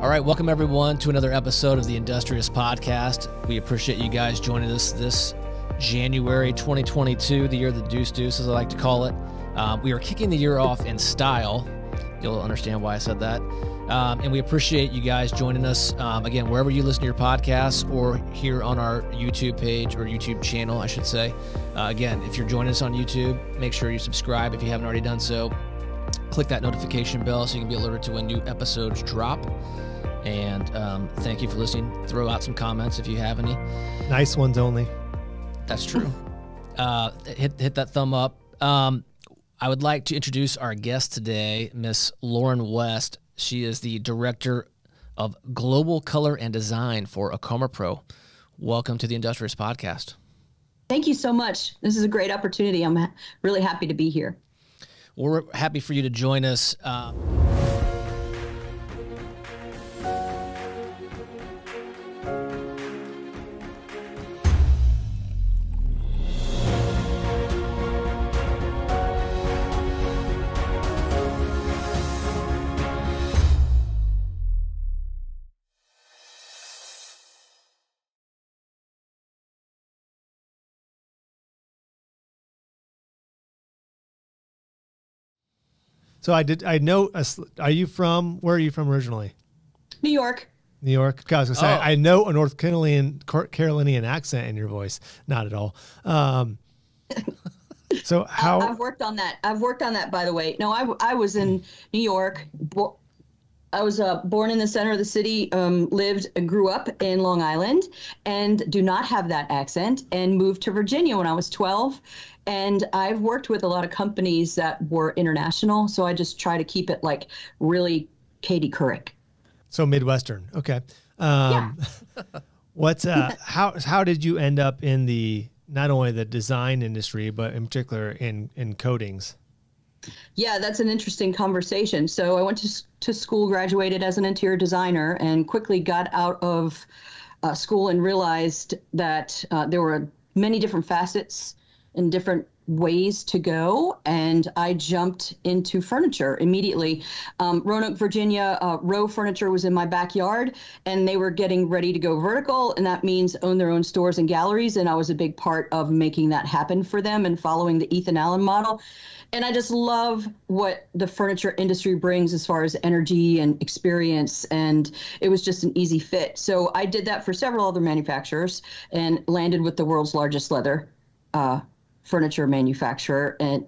All right, welcome everyone to another episode of the Industrious Podcast. We appreciate you guys joining us this January 2022, the year of the Deuce, as I like to call it. We are kicking the year off in style. You'll understand why I said that. And we appreciate you guys joining us, again, wherever you listen to your podcasts or here on our YouTube page or YouTube channel, I should say. Again, if you're joining us on YouTube, make sure you subscribe if you haven't already done so. Click that notification bell so you can be alerted to when new episodes drop. And thank you for listening. Throw out some comments if you have any. Nice ones only. That's true. Hit that thumb up. I would like to introduce our guest today, Miss Lauren West. She is the Director of Global Color and Design for ACOMAPRO. Welcome to the Industrious Podcast. Thank you so much. This is a great opportunity. I'm really happy to be here. Well, we're happy for you to join us. So I know, where are you from originally? New York. New York. I was going to say, I know a North Carolinian accent in your voice. Not at all. So how? I've worked on that. By the way. No, I was in New York. I was born in the center of the city, lived and grew up in Long Island, and do not have that accent, and moved to Virginia when I was 12. And I've worked with a lot of companies that were international, so I just try to keep it like really Katie Couric. So Midwestern, okay. Yeah. How did you end up in not only the design industry, but in particular in coatings? Yeah, that's an interesting conversation. So I went to school, graduated as an interior designer, and quickly got out of school and realized that there were many different facets and different ways to go. And I jumped into furniture immediately. Roanoke, Virginia, Row Furniture was in my backyard, and they were getting ready to go vertical. And that means own their own stores and galleries. And I was a big part of making that happen for them and following the Ethan Allen model. And I just love what the furniture industry brings as far as energy and experience. And it was just an easy fit. So I did that for several other manufacturers and landed with the world's largest leather furniture manufacturer, and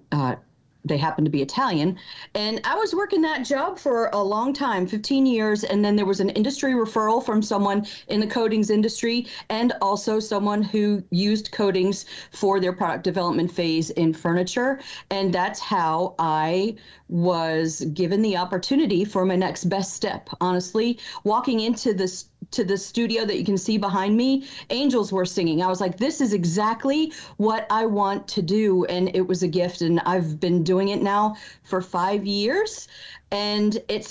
they happen to be Italian. And I was working that job for a long time, 15 years. And then there was an industry referral from someone in the coatings industry, and also someone who used coatings for their product development phase in furniture. And that's how I was given the opportunity for my next best step. Honestly, walking into the studio that you can see behind me, angels were singing. I was like, this is exactly what I want to do. And it was a gift. And I've been doing it now for 5 years. And it's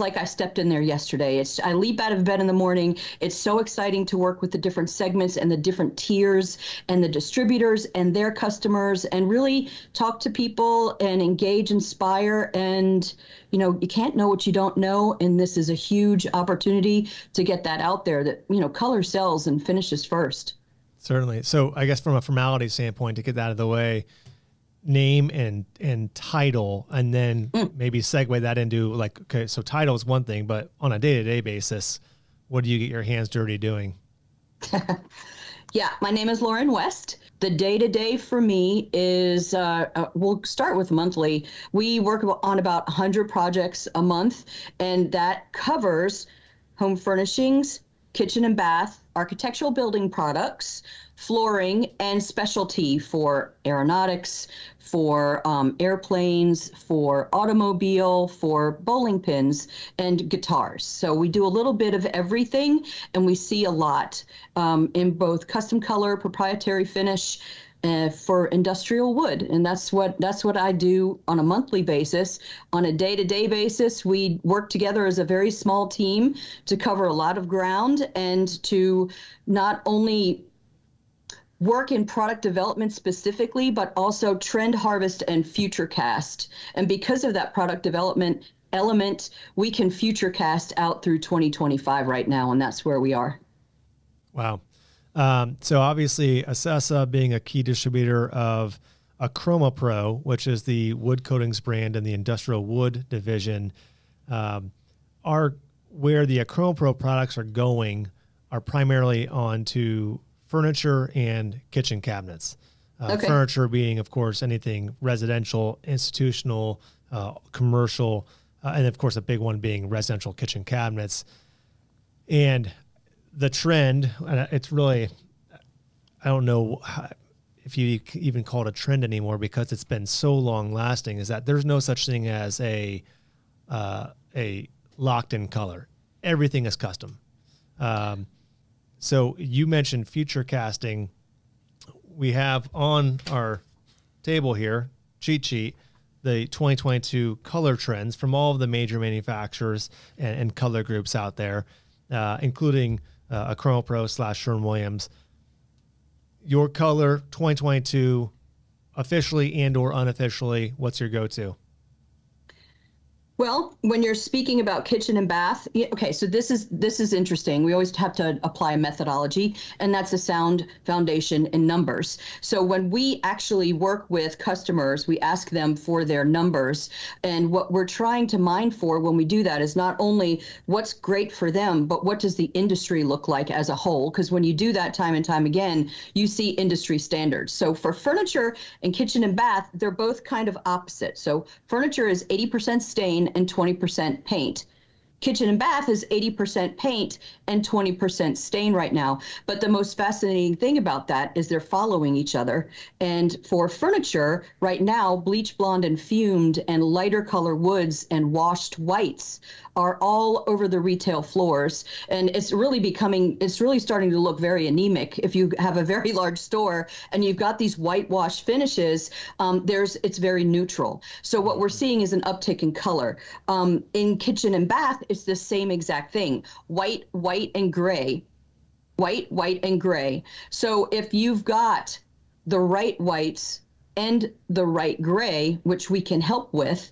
like I stepped in there yesterday. I leap out of bed in the morning. It's so exciting to work with the different segments and the different tiers and the distributors and their customers, and really talk to people and engage, inspire. And, you can't know what you don't know. And this is a huge opportunity to get that out there, that, color sells and finishes first. Certainly. So I guess from a formality standpoint, to get that out of the way, name and title, and then maybe segue that into okay, so title is one thing, but on a day-to-day basis, what do you get your hands dirty doing? Yeah, my name is Lauren West. The day-to-day for me is, we'll start with monthly. We work on about 100 projects a month, and that covers home furnishings, kitchen and bath, architectural building products, flooring, and specialty for aeronautics, for airplanes, for automobile, for bowling pins, and guitars. So we do a little bit of everything, and we see a lot in both custom color, proprietary finish, for industrial wood. And that's what I do on a monthly basis. On a day-to-day basis, we work together as a very small team to cover a lot of ground and to not only work in product development specifically, but also trend harvest and future cast. And because of that product development element we can future cast out through 2025 right now, and that's where we are. Wow. So obviously, Acessa being a key distributor of AchromaPro, which is the wood coatings brand in the industrial wood division, are where the AchromaPro products are going are primarily onto furniture and kitchen cabinets. Okay. Furniture being, of course, anything residential, institutional, commercial, and of course, a big one being residential kitchen cabinets. And the trend, and it's really, I don't know if you even call it a trend anymore because it's been so long lasting, is that there's no such thing as a locked in color. Everything is custom. So you mentioned future casting. We have on our table here, cheat sheet, the 2022 color trends from all of the major manufacturers and color groups out there, including AchromaPro / Sherwin-Williams. Your color 2022, officially and or unofficially, what's your go-to? Well, when you're speaking about kitchen and bath, okay, so this is interesting. We always have to apply a methodology, and that's a sound foundation in numbers. So when we actually work with customers, we ask them for their numbers. And what we're trying to mine for when we do that is not only what's great for them, but what does the industry look like as a whole? Because when you do that time and time again, you see industry standards. So for furniture and kitchen and bath, they're both kind of opposite. So furniture is 80% stain and 20% paint. Kitchen and bath is 80% paint and 20% stain right now. But the most fascinating thing about that is they're following each other. And for furniture, right now, bleach blonde and fumed and lighter color woods and washed whites are all over the retail floors. And it's really starting to look very anemic. If you have a very large store and you've got these whitewash finishes, it's very neutral. So what we're seeing is an uptick in color. In kitchen and bath, it's the same exact thing. White, white, and gray. White, white, and gray. So if you've got the right whites and the right gray, which we can help with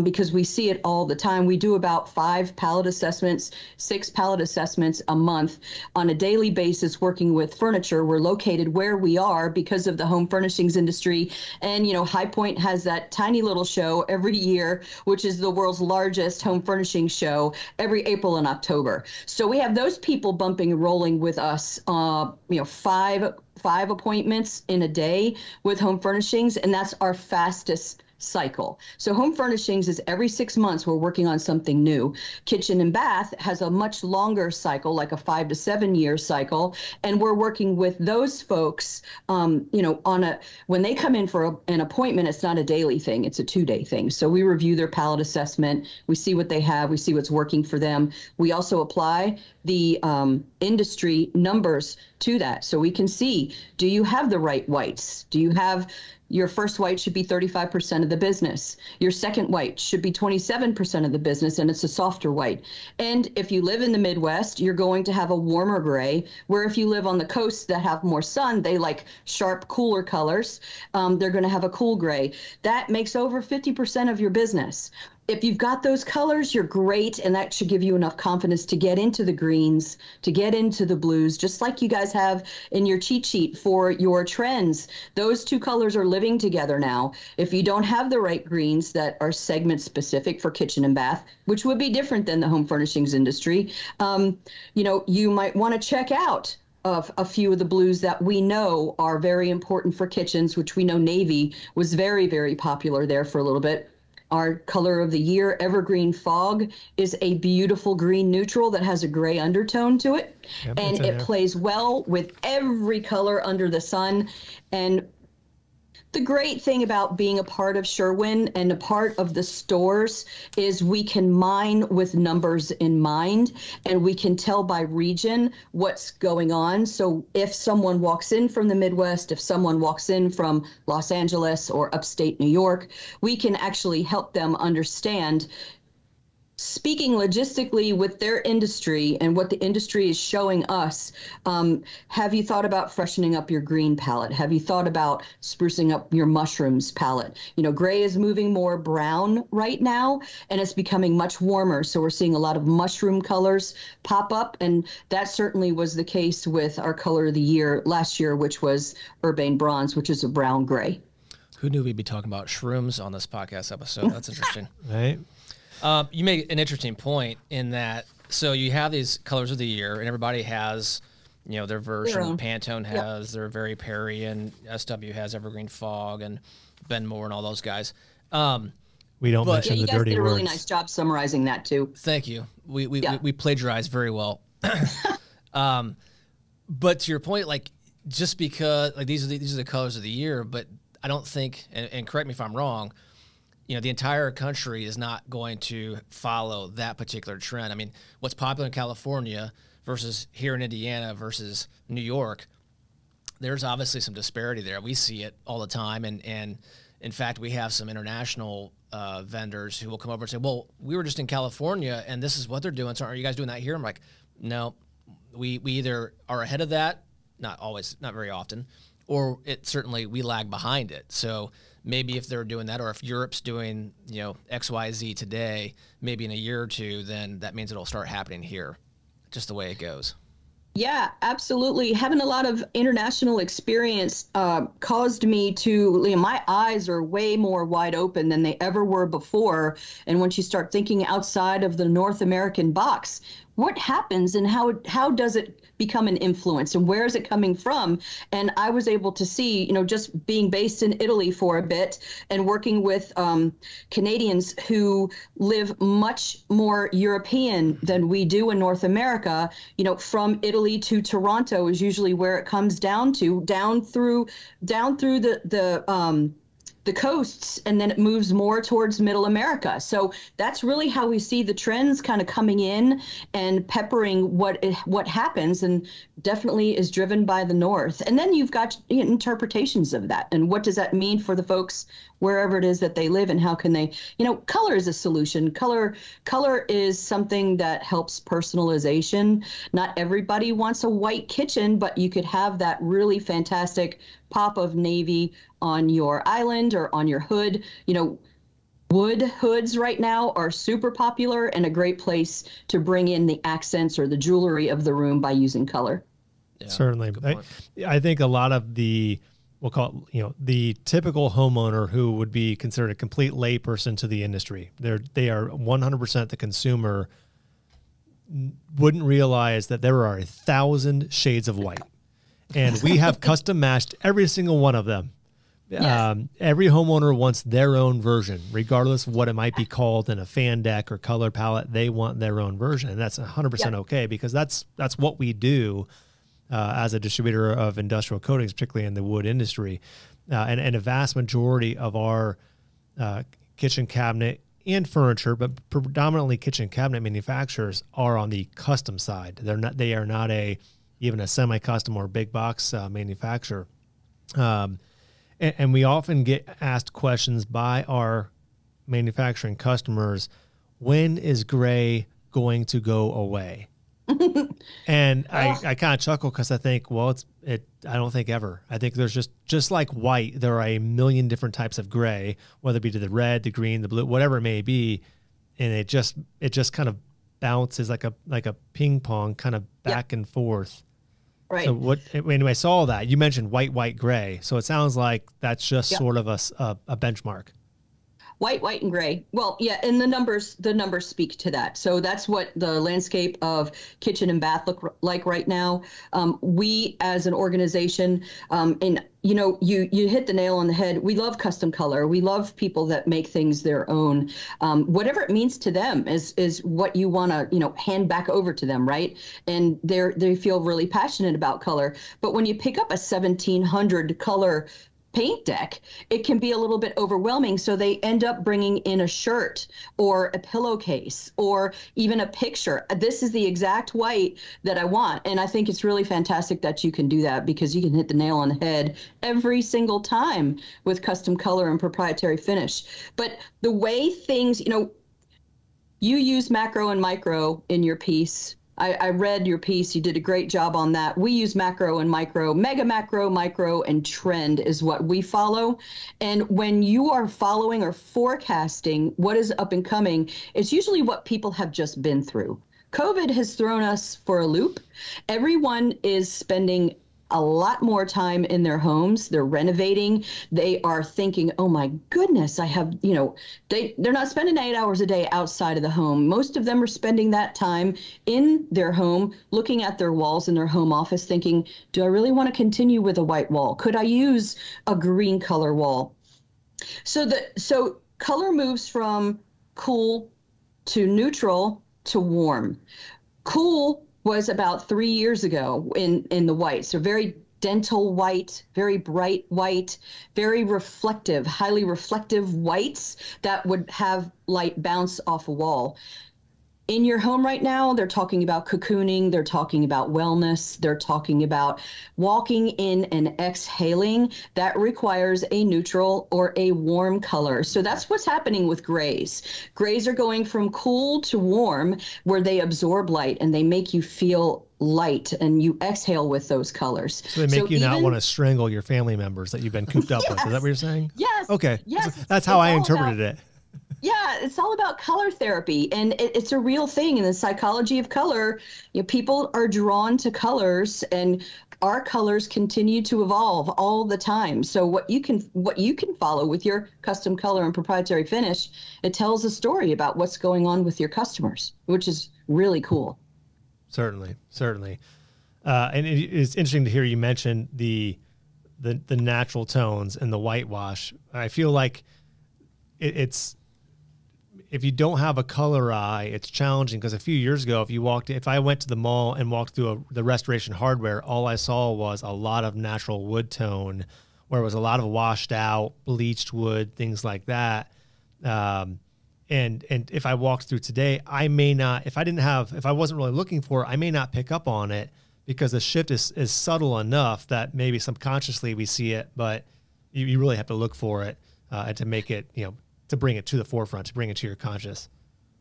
because we see it all the time. We do about 5 pallet assessments, 6 pallet assessments a month on a daily basis working with furniture. We're located where we are because of the home furnishings industry. And, High Point has that tiny little show every year, which is the world's largest home furnishing show every April and October. So we have those people bumping and rolling with us, 5 appointments in a day with home furnishings, and that's our fastest cycle. So home furnishings is every 6 months we're working on something new. Kitchen and bath has a much longer cycle, like a 5 to 7 year cycle, and we're working with those folks when they come in for an appointment. It's not a daily thing, it's a 2-day thing. So we review their pallet assessment, we see what they have, we see what's working for them. We also apply the industry numbers to that, so we can see, do you have the right whites? Do you have your first white should be 35% of the business. Your second white should be 27% of the business, and it's a softer white. And if you live in the Midwest, you're going to have a warmer gray, where if you live on the coast that have more sun, they like sharp, cooler colors. They're going to have a cool gray. That makes over 50% of your business. If you've got those colors, you're great, and that should give you enough confidence to get into the greens, to get into the blues, just like you guys have in your cheat sheet for your trends. Those 2 colors are living together now. If you don't have the right greens that are segment specific for kitchen and bath, which would be different than the home furnishings industry, you might want to check out of a few of the blues that we know are very important for kitchens, which we know navy was very, very popular there for a little bit. Our color of the year, Evergreen Fog, is a beautiful green neutral that has a gray undertone to it. Yep, and it plays well with every color under the sun. And the great thing about being a part of Sherwin and a part of the stores is we can mine with numbers in mind, and we can tell by region what's going on. So if someone walks in from the Midwest, if someone walks in from Los Angeles or upstate New York, we can actually help them understand speaking logistically with their industry and what the industry is showing us, have you thought about freshening up your green palette? Have you thought about sprucing up your mushrooms palette? You know, gray is moving more brown right now, and it's becoming much warmer. So we're seeing a lot of mushroom colors pop up. And that certainly was the case with our color of the year last year, which was Urbane Bronze, which is a brown gray. Who knew we'd be talking about shrooms on this podcast episode? That's interesting. Right. You make an interesting point in that, so you have these colors of the year, and everybody has, you know, their version. Pantone has their Very Perry, and SW has Evergreen Fog, and Benmore, and all those guys. We don't mention the dirty words. You guys did a really nice job summarizing that too. Thank you. We plagiarized very well. But to your point, like, just because like these are the colors of the year, but I don't think, and correct me if I'm wrong, you know, the entire country is not going to follow that particular trend. I mean, what's popular in California versus here in Indiana versus New York, there's obviously some disparity there. We see it all the time. And in fact, we have some international vendors who will come over and say, well, we were just in California and this is what they're doing. So are you guys doing that here? I'm like, no, we either are ahead of that, not always, not very often, or it certainly we lag behind it. So maybe if they're doing that, or if Europe's doing, you know, XYZ today, maybe in a year or two, then that means it'll start happening here. Just the way it goes. Yeah, absolutely. Having a lot of international experience caused me to, you know, my eyes are way more wide open than they ever were before. And once you start thinking outside of the North American box, what happens and how does it become an influence and where is it coming from? And I was able to see, you know, just being based in Italy for a bit and working with Canadians who live much more European than we do in North America. You know, from Italy to Toronto is usually where it comes down to, down through the coasts, and then it moves more towards Middle America. So that's really how we see the trends kind of coming in and peppering what happens, and definitely is driven by the North. And then you've got interpretations of that, and what does that mean for the folks wherever it is that they live, and how can they, you know, color is a solution. Color is something that helps personalization. Not everybody wants a white kitchen, but you could have that really fantastic pop of navy on your island or on your hood. You know, wood hoods right now are super popular and a great place to bring in the accents or the jewelry of the room by using color. Yeah, certainly. I think a lot of the, we'll call it, you know, the typical homeowner who would be considered a complete layperson to the industry, they are 100% the consumer, wouldn't realize that there are 1,000 shades of white. And we have custom matched every single one of them. Yeah. Every homeowner wants their own version, regardless of what it might be called in a fan deck or color palette. They want their own version, and that's 100% okay, because that's what we do as a distributor of industrial coatings, particularly in the wood industry. And a vast majority of our kitchen cabinet and furniture, but predominantly kitchen cabinet manufacturers, are on the custom side. They are not even a semi-custom or big box manufacturer. And we often get asked questions by our manufacturing customers, when is gray going to go away? And I kind of chuckle because I think, well, I don't think ever. I think there's just like white, there are a million different types of gray, whether it be to the red, the green, the blue, whatever it may be. And it just kind of bounces like a ping pong kind of back and forth. Right. So when I saw that, you mentioned white, gray. So it sounds like that's just sort of a benchmark. White, and gray. Well, yeah, and the numbers speak to that. So that's what the landscape of kitchen and bath look like right now. We, as an organization, and you know, you hit the nail on the head. We love custom color. We love people that make things their own. Whatever it means to them is what you want to, you know, hand back over to them, right? And they feel really passionate about color. But when you pick up a 1,700 color paint deck, it can be a little bit overwhelming. So they end up bringing in a shirt or a pillowcase or even a picture. This is the exact white that I want. And I think it's really fantastic that you can do that, because you can hit the nail on the head every single time with custom color and proprietary finish. But the way things, you know, you use macro and micro in your piece. I read your piece. You did a great job on that. We use macro and micro. Mega macro, micro, and trend is what we follow. And when you are following or forecasting what is up and coming, it's usually what people have just been through. COVID has thrown us for a loop. Everyone is spending a lot more time in their homes. They're renovating. They are thinking, oh my goodness, I have, they're not spending 8 hours a day outside of the home. Most of them are spending that time in their home, looking at their walls in their home office, thinking, do I really want to continue with a white wall? Could I use a green color wall? So color moves from cool to neutral to warm. Cool was about 3 years ago in the white. So very dental white, very bright white, very reflective, highly reflective whites that would have light bounce off a wall. In your home right now, they're talking about cocooning, they're talking about wellness, they're talking about walking in and exhaling. That requires a neutral or a warm color. So that's what's happening with grays. Grays are going from cool to warm, where they absorb light and they make you feel light and you exhale with those colors. So they make you not want to strangle your family members that you've been cooped up with. Is that what you're saying? Yes. Okay. Yes. That's how I interpreted it. Yeah, it's all about color therapy, and it's a real thing in the psychology of color. People are drawn to colors, and our colors continue to evolve all the time. So what you can follow with your custom color and proprietary finish, it tells a story about what's going on with your customers, which is really cool. Certainly. And it's interesting to hear you mention the natural tones and the whitewash. I feel like it's if you don't have a color eye, it's challenging, because a few years ago, if I went to the mall and walked through the Restoration Hardware, all I saw was a lot of natural wood tone, where it was a lot of washed out, bleached wood, things like that. And if I walked through today, I may not, if I wasn't really looking for it, I may not pick up on it, because the shift is subtle enough that maybe subconsciously we see it, but you really have to look for it and to make it, to bring it to the forefront, to bring it to your conscious.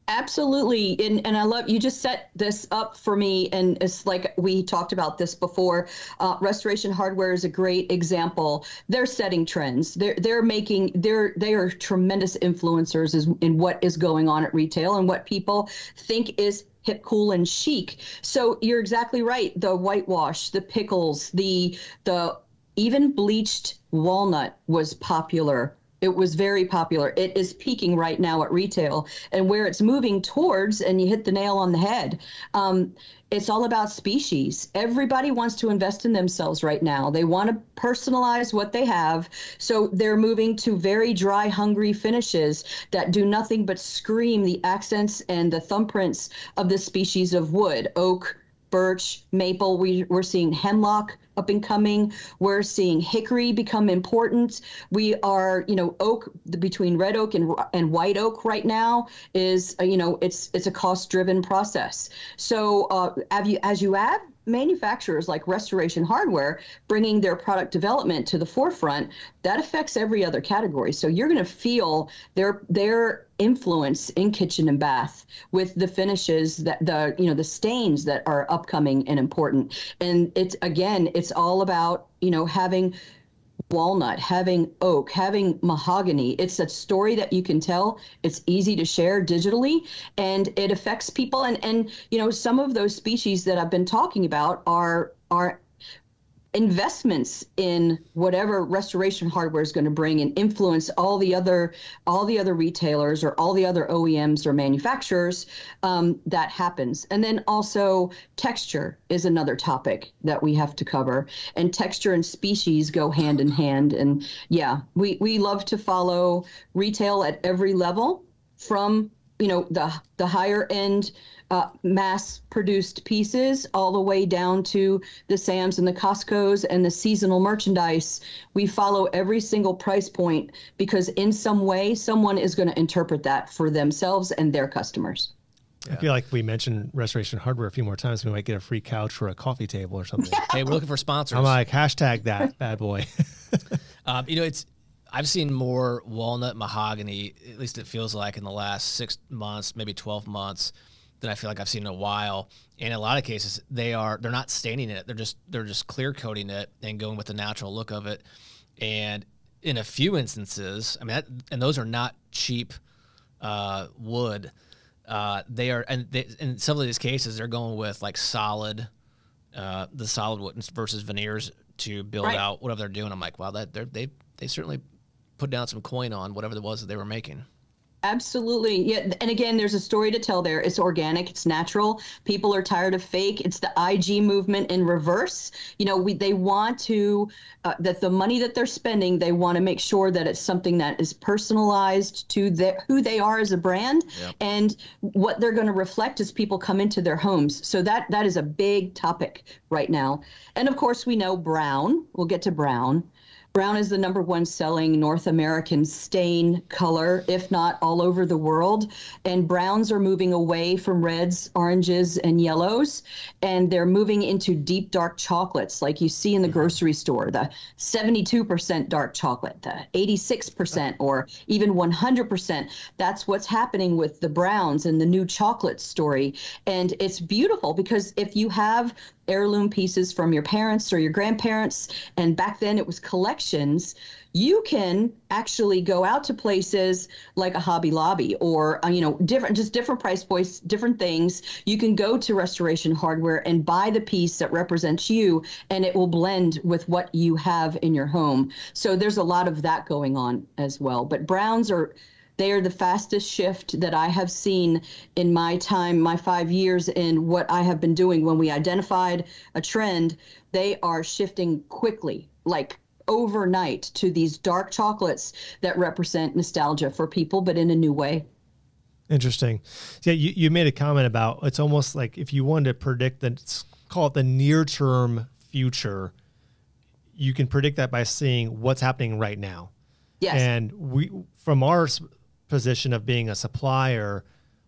Absolutely. And I love, you just set this up for me. And it's like, we talked about this before. Restoration Hardware is a great example. They're setting trends. They are tremendous influencers in what is going on at retail and what people think is hip, cool, and chic. So you're exactly right. The whitewash, the pickles, the even bleached walnut was popular. It was very popular. It is peaking right now at retail, and where it's moving towards, and you hit the nail on the head. It's all about species. Everybody wants to invest in themselves right now. They want to personalize what they have. So they're moving to very dry, hungry finishes that do nothing but scream the accents and the thumbprints of the species of wood: oak, birch, maple. We're seeing hemlock up and coming. We're seeing hickory become important. We are, oak, between red oak and white oak right now is, it's a cost-driven process. So as you add manufacturers like Restoration Hardware bringing their product development to the forefront, that affects every other category. So you're going to feel their influence in kitchen and bath with the finishes, that the stains that are upcoming and important. And it's all about, having walnut, having oak, having mahogany. It's a story that you can tell. It's easy to share digitally, and it affects people. And some of those species that I've been talking about are investments in whatever Restoration Hardware is going to bring and influence all the other retailers or all the other OEMs or manufacturers. That happens. And then also texture is another topic that we have to cover, and texture and species go hand in hand. And yeah, we love to follow retail at every level, from the higher end mass-produced pieces all the way down to the Sam's and the Costco's and the seasonal merchandise. We follow every single price point, because in some way, someone is going to interpret that for themselves and their customers. Yeah. I feel like if we mention Restoration Hardware a few more times, we might get a free couch or a coffee table or something. Hey, we're looking for sponsors. I'm like, hashtag that bad boy. It's I've seen more walnut mahogany, at least it feels like, in the last 6 months, maybe 12 months, than I feel like I've seen in a while. And in a lot of cases, they're not staining it. They're just clear coating it and going with the natural look of it. And in a few instances, I mean, and those are not cheap wood. They are, and in some of these cases, they're going with like solid, the solid wood versus veneers to build out whatever they're doing. I'm like, wow, they certainly put down some coin on whatever it was that they were making. Absolutely. Yeah. And again, there's a story to tell there. It's organic. It's natural. People are tired of fake. It's the IG movement in reverse. You know, they want to, that the money that they're spending, they want to make sure that it's something that is personalized to who they are as a brand. Yep. And what they're going to reflect as people come into their homes. So that is a big topic right now. And of course, we know brown. We'll get to brown. Brown is the #1 selling North American stain color, if not all over the world. And browns are moving away from reds, oranges, and yellows. And they're moving into deep dark chocolates, like you see in the grocery store, the 72% dark chocolate, the 86%, or even 100%. That's what's happening with the browns and the new chocolate story. And it's beautiful because if you have heirloom pieces from your parents or your grandparents, and back then it was collections, you can actually go out to places like a Hobby Lobby or, different price points, different things. You can go to Restoration Hardware and buy the piece that represents you, and it will blend with what you have in your home. So there's a lot of that going on as well. But browns they are the fastest shift that I have seen in my time, my 5 years in what I have been doing. When we identified a trend, they are shifting quickly, like overnight, to these dark chocolates that represent nostalgia for people, but in a new way. Interesting. Yeah, you made a comment about it's almost like if you wanted to predict call it the near-term future, you can predict that by seeing what's happening right now. Yes. And we, from our position of being a supplier,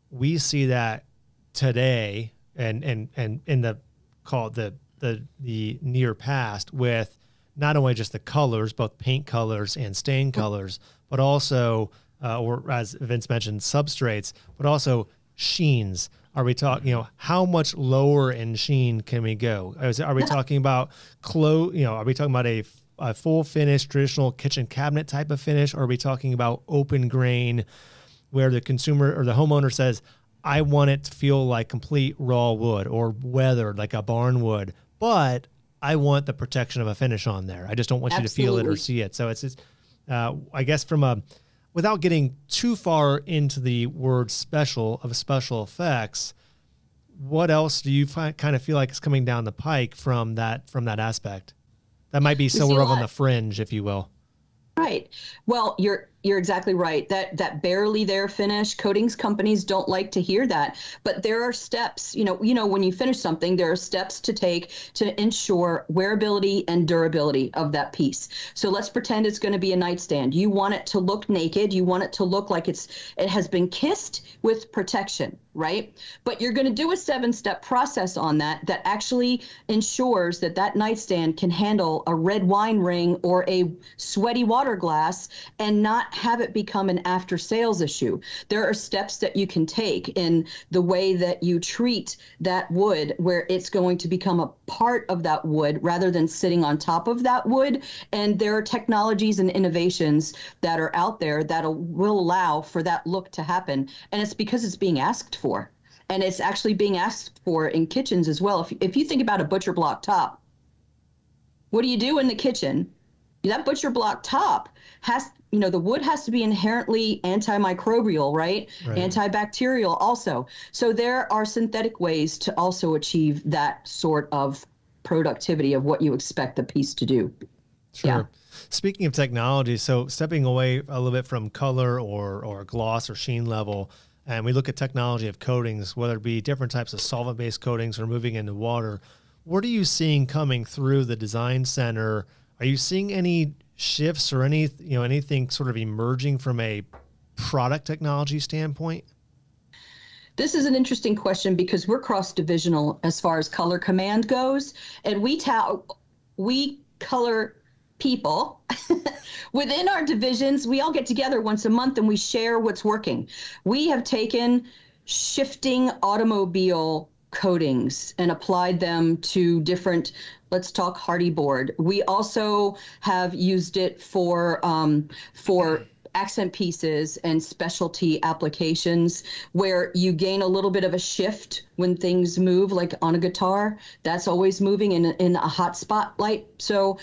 we see that today and in the near past with not only just the colors, both paint colors and stain colors, but also or as Vince mentioned, substrates, but also sheens. Are we talking, how much lower in sheen can we go? Are we talking about are we talking about a full finish, traditional kitchen cabinet type of finish? Or are we talking about open grain where the consumer or the homeowner says, I want it to feel like complete raw wood or weathered like a barn wood, but I want the protection of a finish on there. I just don't want you to feel it or see it. So it's just, I guess without getting too far into the word special effects, what else do you kind of feel like is coming down the pike from that aspect? That might be sort of on the fringe, if you will. Right. Well, you're exactly right. That barely there finish, coatings companies don't like to hear that, but there are steps, when you finish something, there are steps to take to ensure wearability and durability of that piece. So let's pretend it's going to be a nightstand. You want it to look naked. You want it to look like it has been kissed with protection, right? But you're going to do a 7-step process on that actually ensures that nightstand can handle a red wine ring or a sweaty water glass and not have it become an after sales issue. There are steps that you can take in the way that you treat that wood, where it's going to become a part of that wood rather than sitting on top of that wood. And there are technologies and innovations that are out there that will allow for that look to happen. And it's because it's being asked for. And it's actually being asked for in kitchens as well. If you think about a butcher block top, what do you do in the kitchen? That butcher block top the wood has to be inherently antimicrobial, right? Antibacterial also. So there are synthetic ways to also achieve that sort of productivity of what you expect the piece to do. Sure. Yeah. Speaking of technology, so stepping away a little bit from color or gloss or sheen level, and we look at technology of coatings, whether it be different types of solvent-based coatings or moving into water, what are you seeing coming through the design center? Are you seeing any shifts or anything sort of emerging from a product technology standpoint? This is an interesting question because we're cross-divisional as far as color command goes, and we color people within our divisions, we all get together once a month and we share what's working. We have taken shifting automobile coatings and applied them to different, let's talk hardy board. We also have used it for accent pieces and specialty applications where you gain a little bit of a shift when things move, like on a guitar. That's always moving in a hot spotlight. So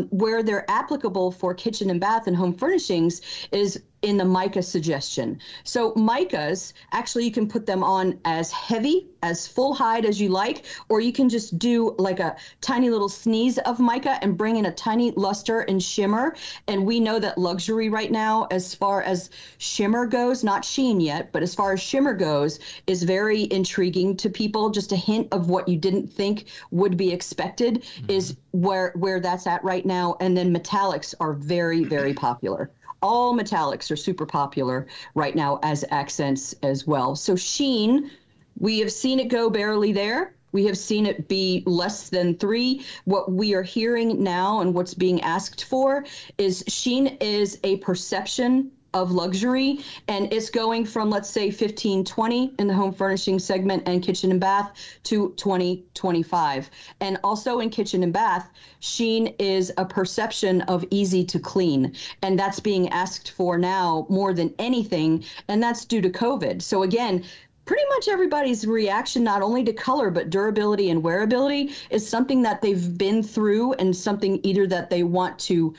where they're applicable for kitchen and bath and home furnishings is in the mica suggestion. So micas, actually you can put them on as heavy, as full hide as you like, or you can just do like a tiny little sneeze of mica and bring in a tiny luster and shimmer. And we know that luxury right now, as far as shimmer goes, not sheen yet, but as far as shimmer goes, is very intriguing to people. Just a hint of what you didn't think would be expected is where that's at right now. And then metallics are very, very popular. All metallics are super popular right now as accents as well. So sheen, we have seen it go barely there. We have seen it be less than 3. What we are hearing now and what's being asked for is sheen is a perception of luxury, and it's going from, let's say, 15-20 in the home furnishing segment and kitchen and bath to 20-25. And also in kitchen and bath, sheen is a perception of easy to clean, and that's being asked for now more than anything, and that's due to COVID. So again, pretty much everybody's reaction, not only to color, but durability and wearability, is something that they've been through and something either that they want to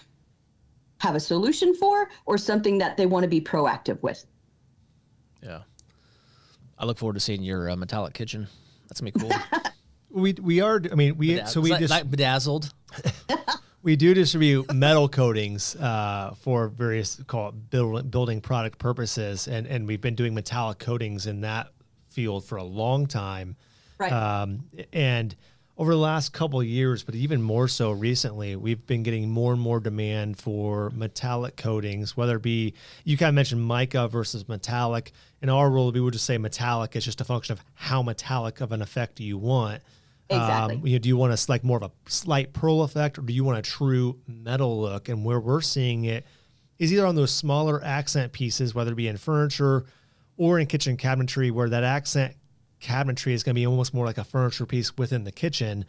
have a solution for or something that they want to be proactive with. Yeah. I look forward to seeing your metallic kitchen. That's gonna be cool. we are, I mean, we just like bedazzled. We do distribute metal coatings for various building product purposes, and we've been doing metallic coatings in that field for a long time. Right. And over the last couple of years, but even more so recently, we've been getting more and more demand for metallic coatings, whether it be, you kind of mentioned mica versus metallic. In our world, we would just say metallic is just a function of how metallic of an effect do you want. Exactly. Do you want a more of a slight pearl effect, or do you want a true metal look? And where we're seeing it is either on those smaller accent pieces, whether it be in furniture or in kitchen cabinetry, where that accent cabinetry is going to be almost more like a furniture piece within the kitchen.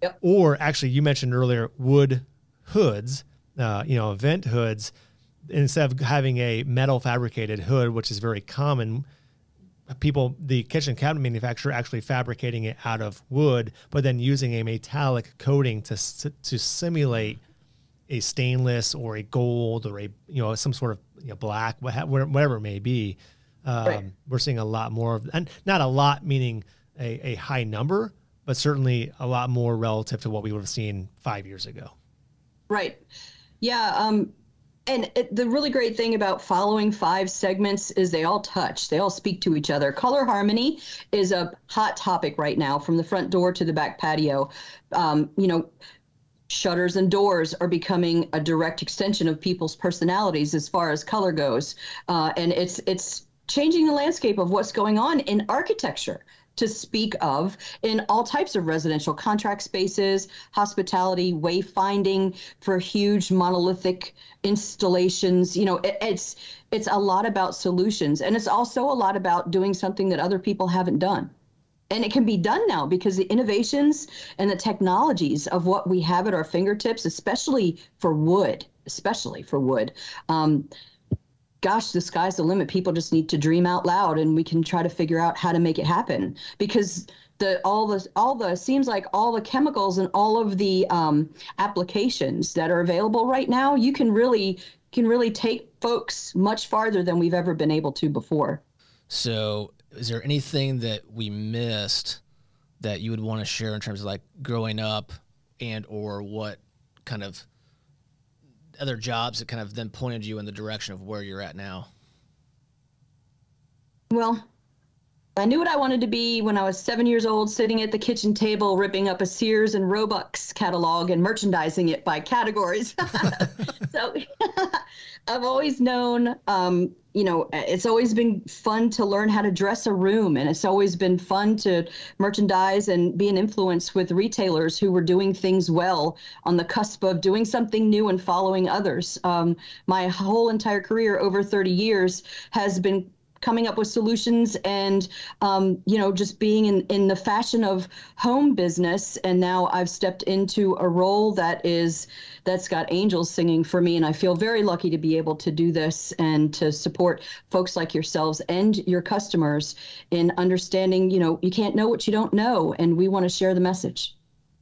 Yep. Or actually, you mentioned earlier wood hoods, vent hoods. Instead of having a metal fabricated hood, which is very common, the kitchen cabinet manufacturer actually fabricating it out of wood, but then using a metallic coating to simulate a stainless or a gold or a some sort of black, whatever it may be. Right. We're seeing a lot more of, and not a lot meaning a high number, but certainly a lot more relative to what we would have seen 5 years ago. Right. Yeah. And the really great thing about following 5 segments is they all touch. They all speak to each other. Color harmony is a hot topic right now, from the front door to the back patio. Shutters and doors are becoming a direct extension of people's personalities as far as color goes. And it's changing the landscape of what's going on in architecture, to speak of, in all types of residential contract spaces, hospitality, wayfinding for huge monolithic installations. It's a lot about solutions, and it's also a lot about doing something that other people haven't done. And it can be done now because the innovations and the technologies of what we have at our fingertips, especially for wood. Gosh, the sky's the limit. People just need to dream out loud, and we can try to figure out how to make it happen. Because seems like all the chemicals and all of the applications that are available right now, you can really take folks much farther than we've ever been able to before. So, is there anything that we missed that you would want to share in terms of like growing up, and or what kind of other jobs that kind of then pointed you in the direction of where you're at now? Well, I knew what I wanted to be when I was 7 years old, sitting at the kitchen table, ripping up a Sears and Roebuck catalog and merchandising it by categories. So I've always known, it's always been fun to learn how to dress a room. And it's always been fun to merchandise and be an influence with retailers who were doing things well on the cusp of doing something new and following others. My whole entire career, over 30 years, has been coming up with solutions and, just being in the fashion of home business. And now I've stepped into a role that's got angels singing for me. And I feel very lucky to be able to do this and to support folks like yourselves and your customers in understanding, you can't know what you don't know. And we want to share the message.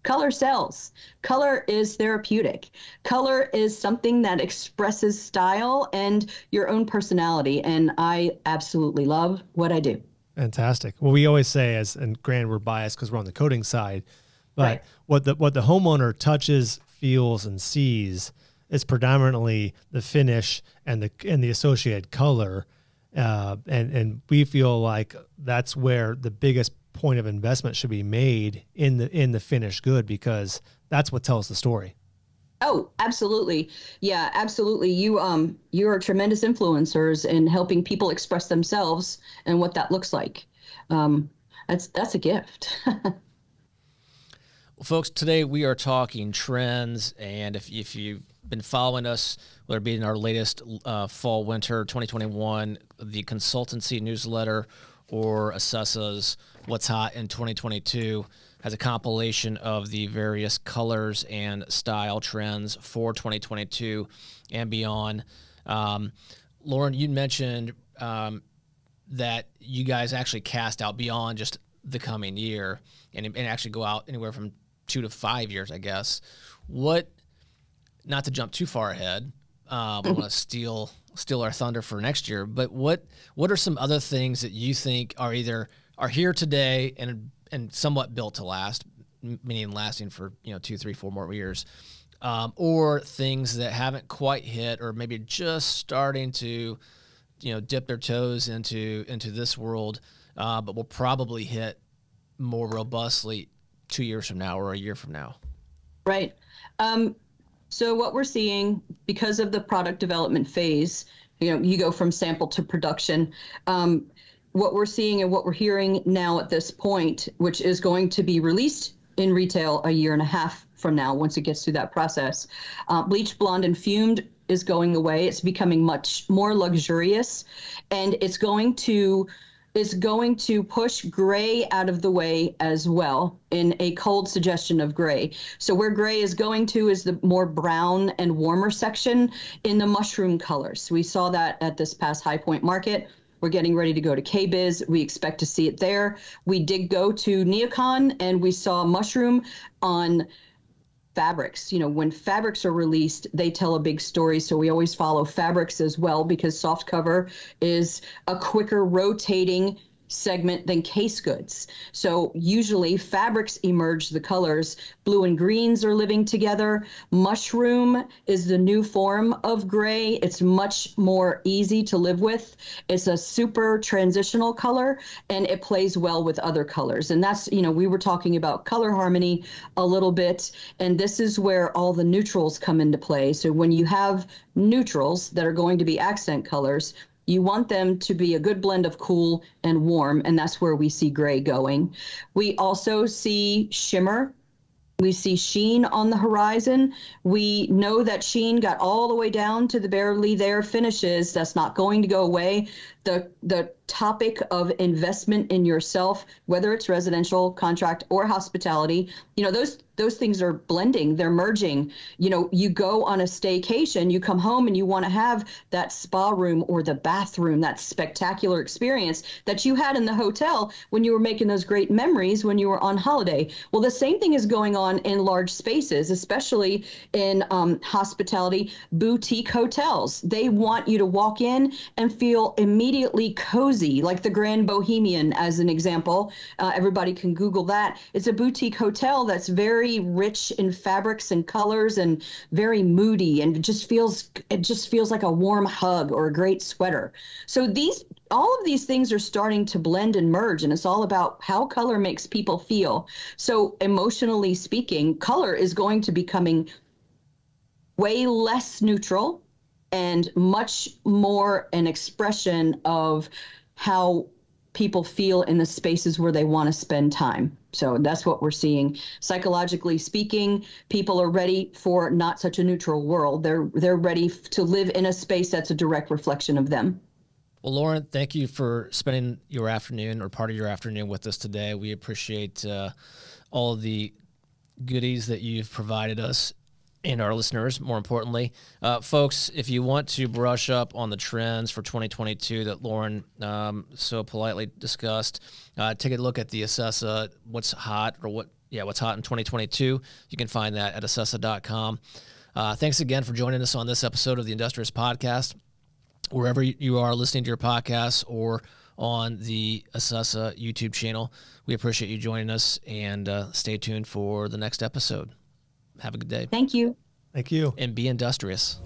Color sells. Color is therapeutic. Color is something that expresses style and your own personality. And I absolutely love what I do. Fantastic. Well, we always say, and granted, we're biased because we're on the coating side, but right. what the homeowner touches, feels, and sees is predominantly the finish and the associated color. And we feel like that's where the biggest point of investment should be made in the finished good, because that's what tells the story. Oh, absolutely. Yeah, absolutely. You are tremendous influencers in helping people express themselves and what that looks like. That's a gift. Well, folks, today we are talking trends, and if you've been following us, whether it be in our latest fall winter 2021 the consultancy newsletter or Assessa's What's Hot in 2022, has a compilation of the various colors and style trends for 2022 and beyond. Lauren, you mentioned that you guys actually cast out beyond just the coming year and actually go out anywhere from 2 to 5 years, I guess. Not to jump too far ahead, we want to steal our thunder for next year, but what are some other things that you think are here today and somewhat built to last, meaning lasting for 2, 3, 4 more years, or things that haven't quite hit, or maybe just starting to dip their toes into this world, but will probably hit more robustly 2 years from now or a year from now? Right. So what we're seeing, because of the product development phase, you go from sample to production. What we're seeing and what we're hearing now at this point, which is going to be released in retail a year and a half from now, once it gets through that process, bleached blonde and fumed is going away. It's becoming much more luxurious, and it's going to push gray out of the way as well, in a cold suggestion of gray. So where gray is going to is the more brown and warmer section in the mushroom colors. We saw that at this past High Point Market. We're getting ready to go to KBIS. We expect to see it there. We did go to NeoCon and we saw mushroom on fabrics. When fabrics are released, they tell a big story. So we always follow fabrics as well, because soft cover is a quicker rotating segment than case goods. So usually fabrics emerge the colors. Blue and greens are living together. Mushroom is the new form of gray. It's much more easy to live with. It's a super transitional color, and it plays well with other colors. And that's, we were talking about color harmony a little bit, and this is where all the neutrals come into play. So when you have neutrals that are going to be accent colors, you want them to be a good blend of cool and warm, and that's where we see gray going. We also see shimmer. We see sheen on the horizon. We know that sheen got all the way down to the barely there finishes. That's not going to go away. The topic of investment in yourself, whether it's residential, contract, or hospitality, those things are blending, they're merging. You go on a staycation, you come home and you want to have that spa room or the bathroom, that spectacular experience that you had in the hotel when you were making those great memories when you were on holiday. Well, the same thing is going on in large spaces, especially in hospitality, boutique hotels. They want you to walk in and feel immediately cozy, like the Grand Bohemian as an example. Everybody can Google that. It's a boutique hotel that's very very rich in fabrics and colors and very moody, and it just feels like a warm hug or a great sweater. So all of these things are starting to blend and merge, and it's all about how color makes people feel. So emotionally speaking, color is going to becoming way less neutral and much more an expression of how people feel in the spaces where they want to spend time. So that's what we're seeing. Psychologically speaking, people are ready for not such a neutral world. They're ready to live in a space that's a direct reflection of them. Well, Lauren, thank you for spending your afternoon or part of your afternoon with us today. We appreciate all of the goodies that you've provided us and our listeners, more importantly. Folks, if you want to brush up on the trends for 2022 that Lauren so politely discussed, take a look at the Acessa What's Hot What's Hot in 2022. You can find that at Acessa.com. Thanks again for joining us on this episode of the Industrious Podcast. Wherever you are listening to your podcasts or on the Acessa YouTube channel, we appreciate you joining us, and stay tuned for the next episode. Have a good day. Thank you. Thank you. And be industrious.